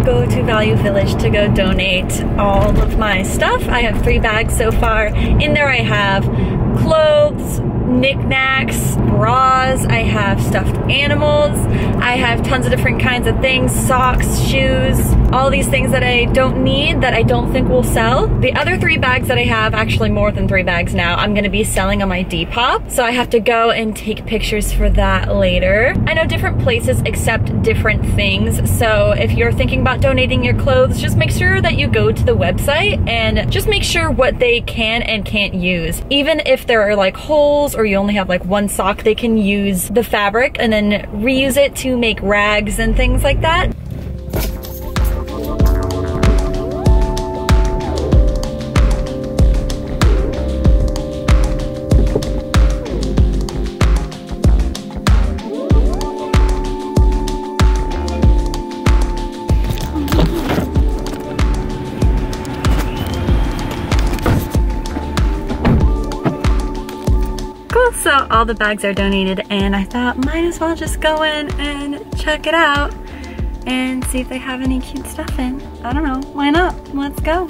Go to Value Village to go donate all of my stuff. I have 3 bags so far. In there I have clothes, knickknacks, bras, I have stuffed animals, I have tons of different kinds of things, socks, shoes, all these things that I don't need, that I don't think will sell. The other 3 bags that I have, actually more than 3 bags now, I'm gonna be selling on my Depop, so I have to go and take pictures for that later. I know different places accept different things, so if you're thinking about donating your clothes, just make sure that you go to the website and just make sure what they can and can't use. Even if there are like holes or you only have like 1 sock, they can use the fabric and then reuse it to make rags and things like that. So all the bags are donated and I thought might as well just go in and check it out and see if they have any cute stuff in. I don't know, why not? Let's go.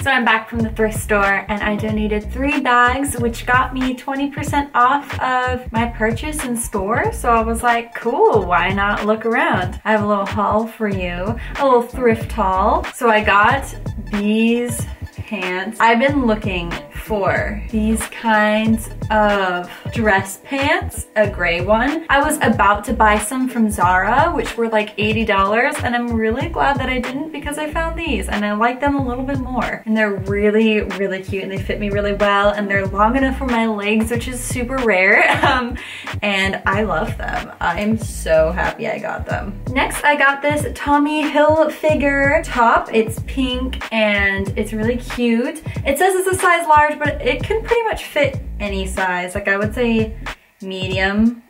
So I'm back from the thrift store and I donated 3 bags, which got me 20% off of my purchase in store. So I was like, cool, why not look around? I have a little haul for you, a little thrift haul. So I got these pants. I've been looking for these kinds of dress pants, a gray one. I was about to buy some from Zara, which were like $80, and I'm really glad that I didn't because I found these and I like them a little bit more. And they're really, really cute and they fit me really well and they're long enough for my legs, which is super rare. And I love them. I'm so happy I got them. Next, I got this Tommy Hilfiger top. It's pink and it's really cute. It says it's a size large, but it can pretty much fit any size. Like I would say medium,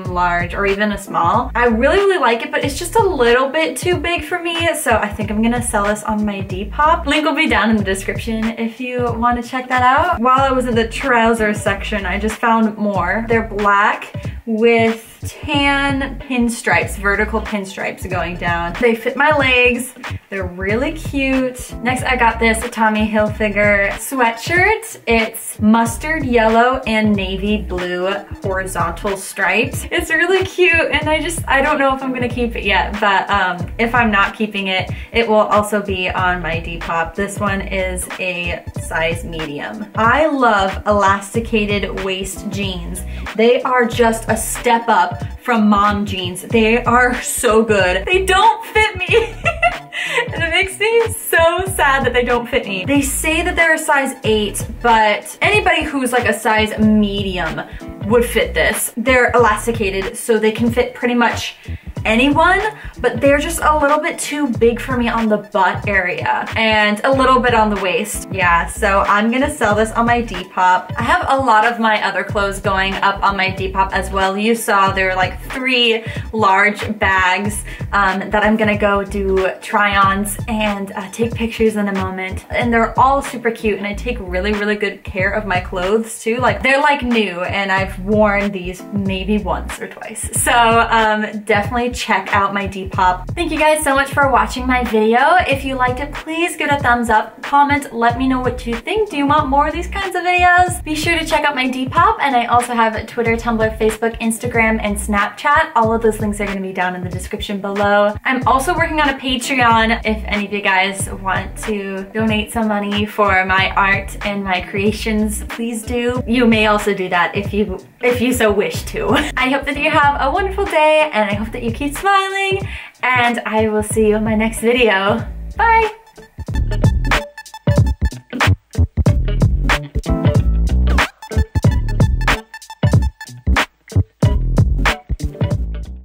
large, or even a small. I really, really like it, but it's just a little bit too big for me. So I think I'm gonna sell this on my Depop. Link will be down in the description if you want to check that out. While I was in the trouser section, I just found more. They're black with tan pinstripes, vertical pinstripes going down. They fit my legs. They're really cute. Next, I got this Tommy Hilfiger sweatshirt. It's mustard yellow and navy blue horizontal stripes. It's really cute and I don't know if I'm gonna keep it yet, but if I'm not keeping it, it will also be on my Depop. This one is a size medium. I love elasticated waist jeans. They are just a step up from mom jeans. They are so good. They don't fit me. And it makes me so sad that they don't fit me. They say that they're a size 8, but anybody who's like a size medium would fit this. They're elasticated, so they can fit pretty much anyone, but they're just a little bit too big for me on the butt area and a little bit on the waist. Yeah, so I'm gonna sell this on my Depop. I have a lot of my other clothes going up on my Depop as well. You saw there were like 3 large bags that I'm gonna go do try-ons and take pictures in a moment. And they're all super cute and I take really, really good care of my clothes too. Like they're like new and I've worn these maybe once or twice. So definitely check out my Depop. Thank you guys so much for watching my video. If you liked it, please give it a thumbs up, comment, let me know what you think. Do you want more of these kinds of videos? Be sure to check out my Depop, and I also have Twitter, Tumblr, Facebook, Instagram, and Snapchat. All of those links are going to be down in the description below. I'm also working on a Patreon if any of you guys want to donate some money for my art and my creations, please do. You may also do that if you so wish to. I hope that you have a wonderful day and I hope that you keep smiling, and I will see you in my next video. Bye!